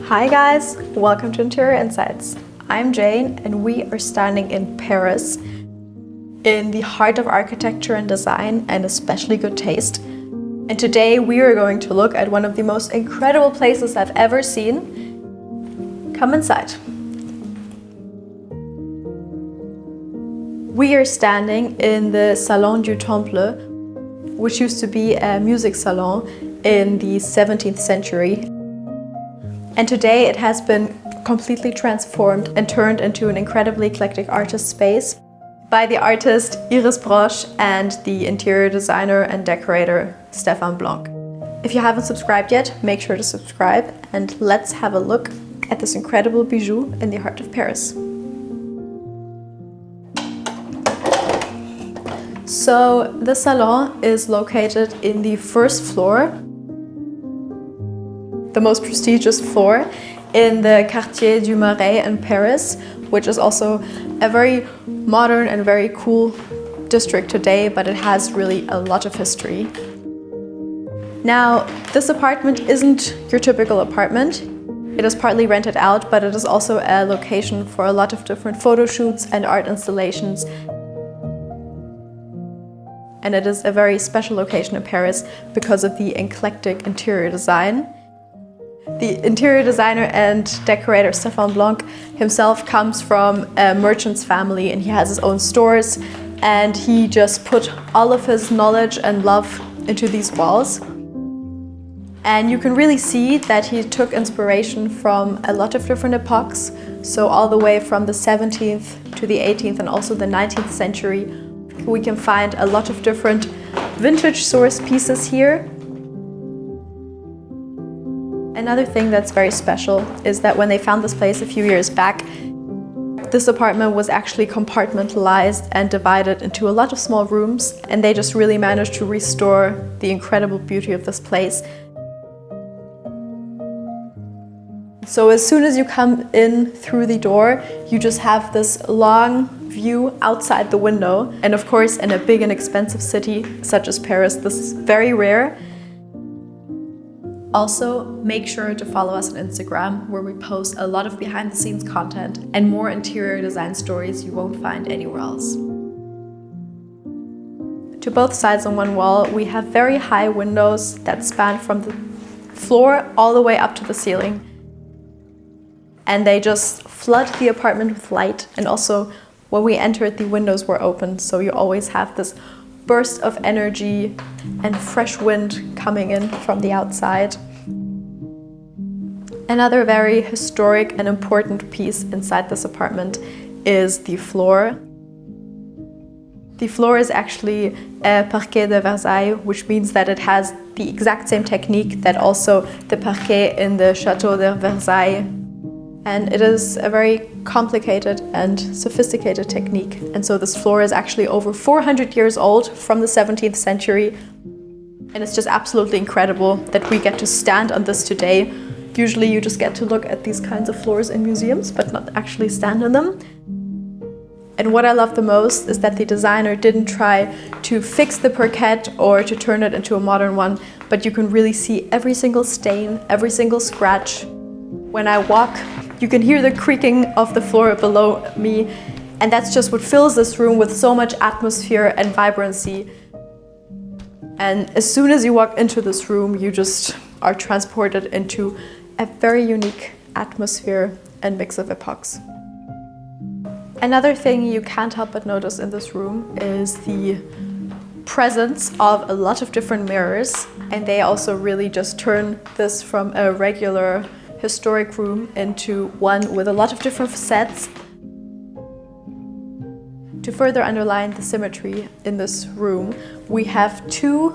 Hi guys, welcome to Interior Insights. I'm Jane and we are standing in Paris, in the heart of architecture and design and especially good taste. And today we are going to look at one of the most incredible places I've ever seen. Come inside. We are standing in the Salon du Temple, which used to be a music salon in the 17th century. And today it has been completely transformed and turned into an incredibly eclectic artist space by the artist Brosch and the interior designer and decorator Stéphane Blanc. If you haven't subscribed yet, make sure to subscribe and let's have a look at this incredible bijou in the heart of Paris. So the salon is located in the first floor, the most prestigious floor in the Quartier du Marais in Paris, which is also a very modern and very cool district today, but it has really a lot of history. Now, this apartment isn't your typical apartment. It is partly rented out, but it is also a location for a lot of different photo shoots and art installations. And it is a very special location in Paris because of the eclectic interior design. The interior designer and decorator Stéphane Blanc himself comes from a merchant's family and he has his own stores, and he just put all of his knowledge and love into these walls. And you can really see that he took inspiration from a lot of different epochs, so all the way from the 17th to the 18th and also the 19th century. We can find a lot of different vintage source pieces here. Another thing that's very special is that when they found this place a few years back, this apartment was actually compartmentalized and divided into a lot of small rooms, and they just really managed to restore the incredible beauty of this place. So as soon as you come in through the door, you just have this long view outside the window. And of course, in a big and expensive city such as Paris, this is very rare. Also, make sure to follow us on Instagram, where we post a lot of behind-the-scenes content and more interior design stories you won't find anywhere else. To both sides on one wall, we have very high windows that span from the floor all the way up to the ceiling. And they just flood the apartment with light. And also, when we entered, the windows were open, so you always have this burst of energy and fresh wind coming in from the outside. Another very historic and important piece inside this apartment is the floor. The floor is actually a Parquet de Versailles, which means that it has the exact same technique that also the parquet in the Château de Versailles. And it is a very complicated and sophisticated technique. And so this floor is actually over 400 years old, from the 17th century. And it's just absolutely incredible that we get to stand on this today. Usually you just get to look at these kinds of floors in museums, but not actually stand on them. And what I love the most is that the designer didn't try to fix the parquet or to turn it into a modern one, but you can really see every single stain, every single scratch. When I walk, you can hear the creaking of the floor below me, and that's just what fills this room with so much atmosphere and vibrancy. And as soon as you walk into this room, you just are transported into a very unique atmosphere and mix of epochs. Another thing you can't help but notice in this room is the presence of a lot of different mirrors, and they also really just turn this from a regular historic room into one with a lot of different facets. To further underline the symmetry in this room, we have two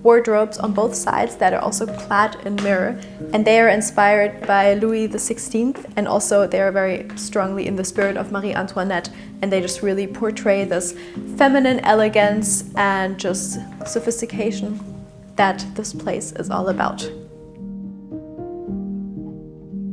wardrobes on both sides that are also clad in mirror, and they are inspired by Louis XVI, and also they are very strongly in the spirit of Marie-Antoinette, and they just really portray this feminine elegance and just sophistication that this place is all about.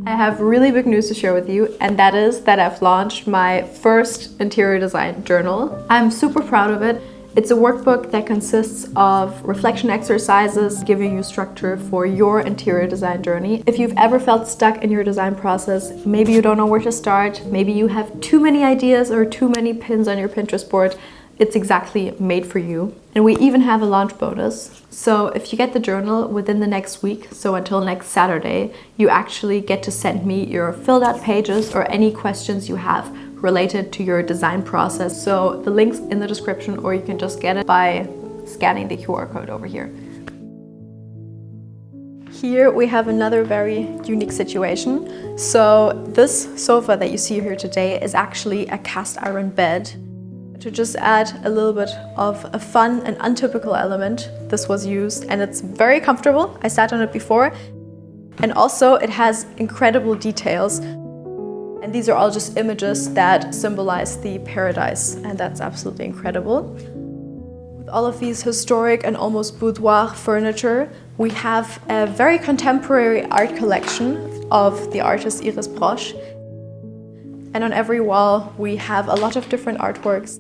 I have really big news to share with you, and that is that I've launched my first interior design journal. I'm super proud of it, It's a workbook that consists of reflection exercises, giving you structure for your interior design journey. If you've ever felt stuck in your design process, maybe you don't know where to start, maybe you have too many ideas or too many pins on your Pinterest board, it's exactly made for you. And we even have a launch bonus. So if you get the journal within the next week, so until next Saturday, you actually get to send me your filled out pages or any questions you have related to your design process. So the link's in the description, or you can just get it by scanning the QR code over here. Here we have another very unique situation. So this sofa that you see here today is actually a cast iron bed. To just add a little bit of a fun and untypical element, this was used, and it's very comfortable. I sat on it before, and also it has incredible details. And these are all just images that symbolize the paradise, and that's absolutely incredible. With all of these historic and almost boudoir furniture, we have a very contemporary art collection of the artist Iris Brosch. And on every wall, we have a lot of different artworks.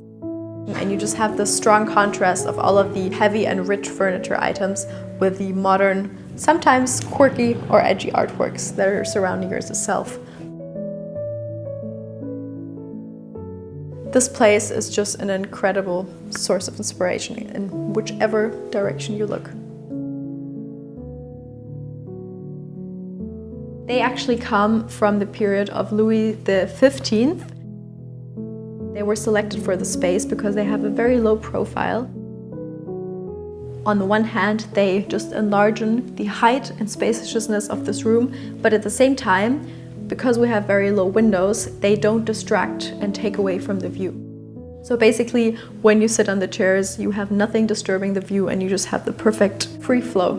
And you just have this strong contrast of all of the heavy and rich furniture items with the modern, sometimes quirky or edgy artworks that are surrounding yours itself. This place is just an incredible source of inspiration in whichever direction you look. They actually come from the period of Louis XV. They were selected for the space because they have a very low profile. On the one hand, they just enlarge the height and spaciousness of this room, but at the same time, because we have very low windows, they don't distract and take away from the view. So basically, when you sit on the chairs, you have nothing disturbing the view and you just have the perfect free flow.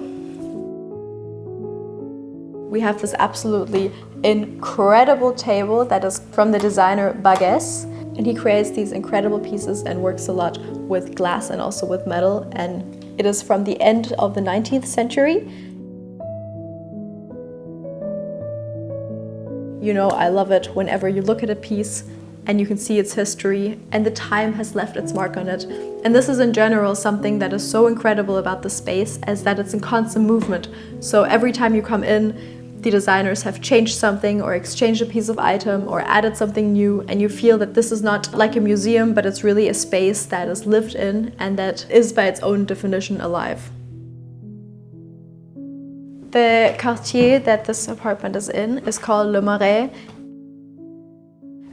We have this absolutely incredible table that is from the designer Marais. And he creates these incredible pieces and works a lot with glass and also with metal. And it is from the end of the 19th century. You know, I love it whenever you look at a piece and you can see its history and the time has left its mark on it. And this is in general something that is so incredible about the space, as that it's in constant movement. So every time you come in, the designers have changed something or exchanged a piece of item or added something new, and you feel that this is not like a museum, but it's really a space that is lived in and that is by its own definition alive. The quartier that this apartment is in is called Le Marais,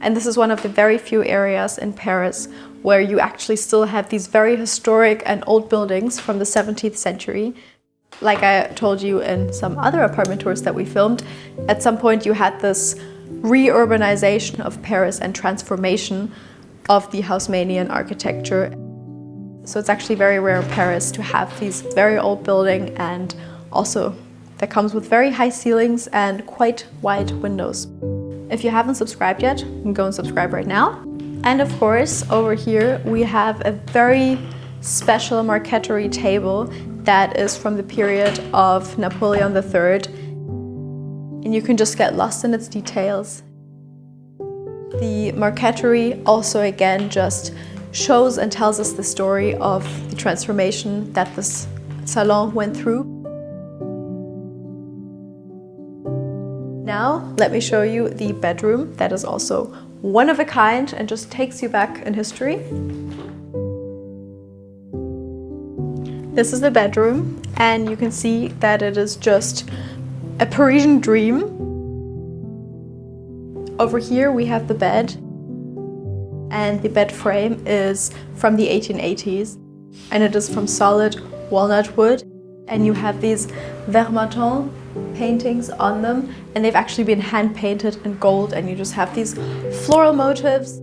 and this is one of the very few areas in Paris where you actually still have these very historic and old buildings from the 17th century. Like I told you in some other apartment tours that we filmed, at some point you had this re-urbanization of Paris and transformation of the Haussmannian architecture. So it's actually very rare in Paris to have these very old building, and also that comes with very high ceilings and quite wide windows. If you haven't subscribed yet, you can go and subscribe right now. And of course, over here we have a very special marqueterie table that is from the period of Napoleon III, and you can just get lost in its details. The marqueterie also again just shows and tells us the story of the transformation that this salon went through. Now let me show you the bedroom that is also one of a kind and just takes you back in history. This is the bedroom, and you can see that it is just a Parisian dream. Over here we have the bed, and the bed frame is from the 1880s, and it is from solid walnut wood, and you have these Vermeton paintings on them, and they've actually been hand painted in gold, and you just have these floral motifs.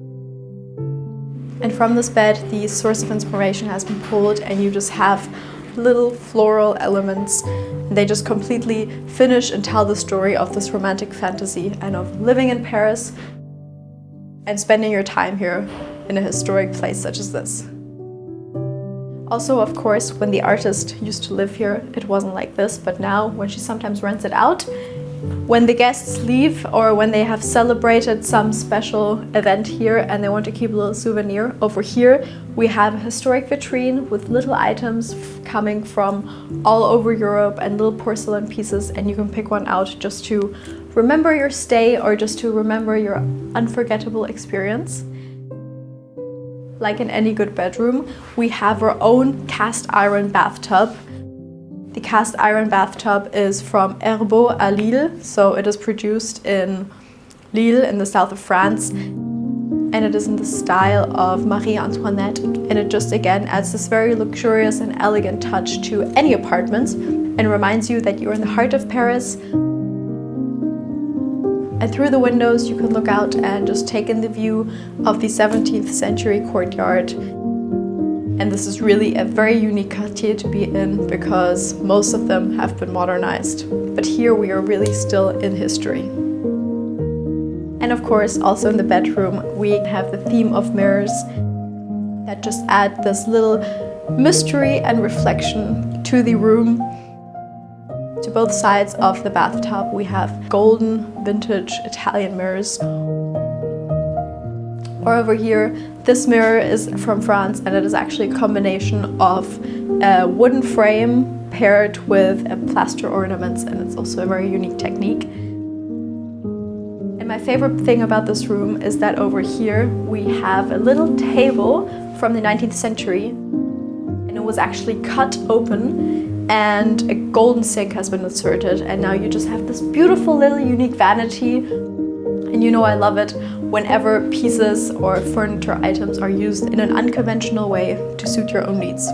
And from this bed, the source of inspiration has been pulled, and you just have little floral elements. They just completely finish and tell the story of this romantic fantasy and of living in Paris and spending your time here in a historic place such as this. Also, of course, when the artist used to live here, it wasn't like this, but now when she sometimes rents it out, When the guests leave or when they have celebrated some special event here and they want to keep a little souvenir, over here we have a historic vitrine with little items coming from all over Europe and little porcelain pieces, and you can pick one out just to remember your stay or just to remember your unforgettable experience. Like in any good bedroom, we have our own cast iron bathtub. The cast iron bathtub is from Herbeau à Lille, so it is produced in Lille in the south of France, and it is in the style of Marie-Antoinette, and it just again adds this very luxurious and elegant touch to any apartments and reminds you that you're in the heart of Paris. And through the windows you can look out and just take in the view of the 17th century courtyard. And this is really a very unique quartier to be in because most of them have been modernized. But here we are really still in history. And of course, also in the bedroom, we have the theme of mirrors that just add this little mystery and reflection to the room. To both sides of the bathtub, we have golden vintage Italian mirrors. Or over here, this mirror is from France, and it is actually a combination of a wooden frame paired with plaster ornaments, and it's also a very unique technique. And my favorite thing about this room is that over here we have a little table from the 19th century, and it was actually cut open and a golden sink has been inserted, and now you just have this beautiful little unique vanity. And you know I love it whenever pieces or furniture items are used in an unconventional way to suit your own needs.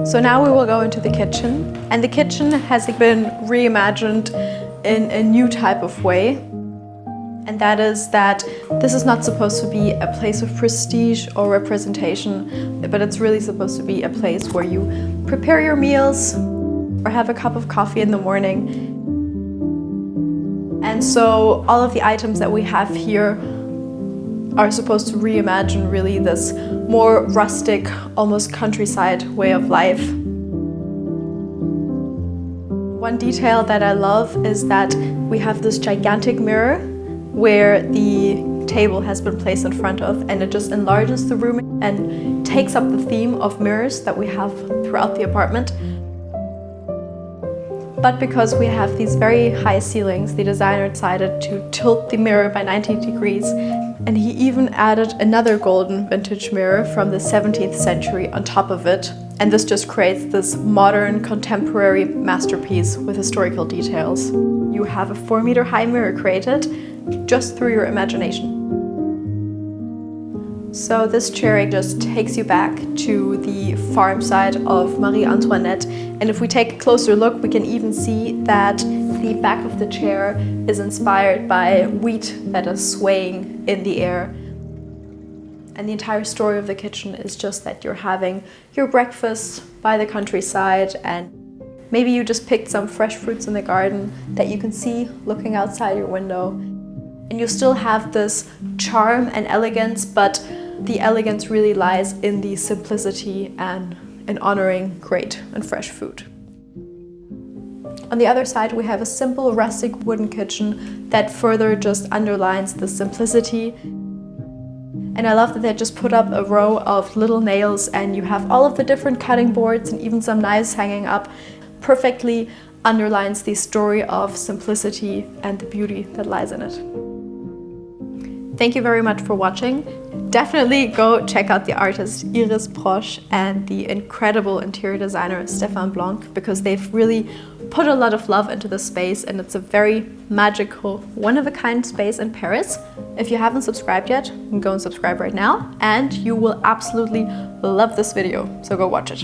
So now we will go into the kitchen, and the kitchen has been reimagined in a new type of way. And that is that this is not supposed to be a place of prestige or representation, but it's really supposed to be a place where you prepare your meals or have a cup of coffee in the morning. And so all of the items that we have here are supposed to reimagine really this more rustic, almost countryside way of life. One detail that I love is that we have this gigantic mirror where the table has been placed in front of, and it just enlarges the room and takes up the theme of mirrors that we have throughout the apartment. But because we have these very high ceilings, the designer decided to tilt the mirror by 90 degrees, and he even added another golden vintage mirror from the 17th century on top of it. And this just creates this modern, contemporary masterpiece with historical details. You have a 4-meter high mirror created just through your imagination. So this chair just takes you back to the farm side of Marie-Antoinette, and if we take a closer look, we can even see that the back of the chair is inspired by wheat that is swaying in the air. And the entire story of the kitchen is just that you're having your breakfast by the countryside, and maybe you just picked some fresh fruits in the garden that you can see looking outside your window. And you still have this charm and elegance, but the elegance really lies in the simplicity and in honoring great and fresh food. On the other side, we have a simple rustic wooden kitchen that further just underlines the simplicity. And I love that they just put up a row of little nails, and you have all of the different cutting boards and even some knives hanging up. Perfectly underlines the story of simplicity and the beauty that lies in it. Thank you very much for watching. Definitely go check out the artist Iris Brosch and the incredible interior designer Stéphane Blanc, because they've really put a lot of love into the space, and it's a very magical, one-of-a-kind space in Paris. If you haven't subscribed yet, go and subscribe right now, and you will absolutely love this video, so go watch it.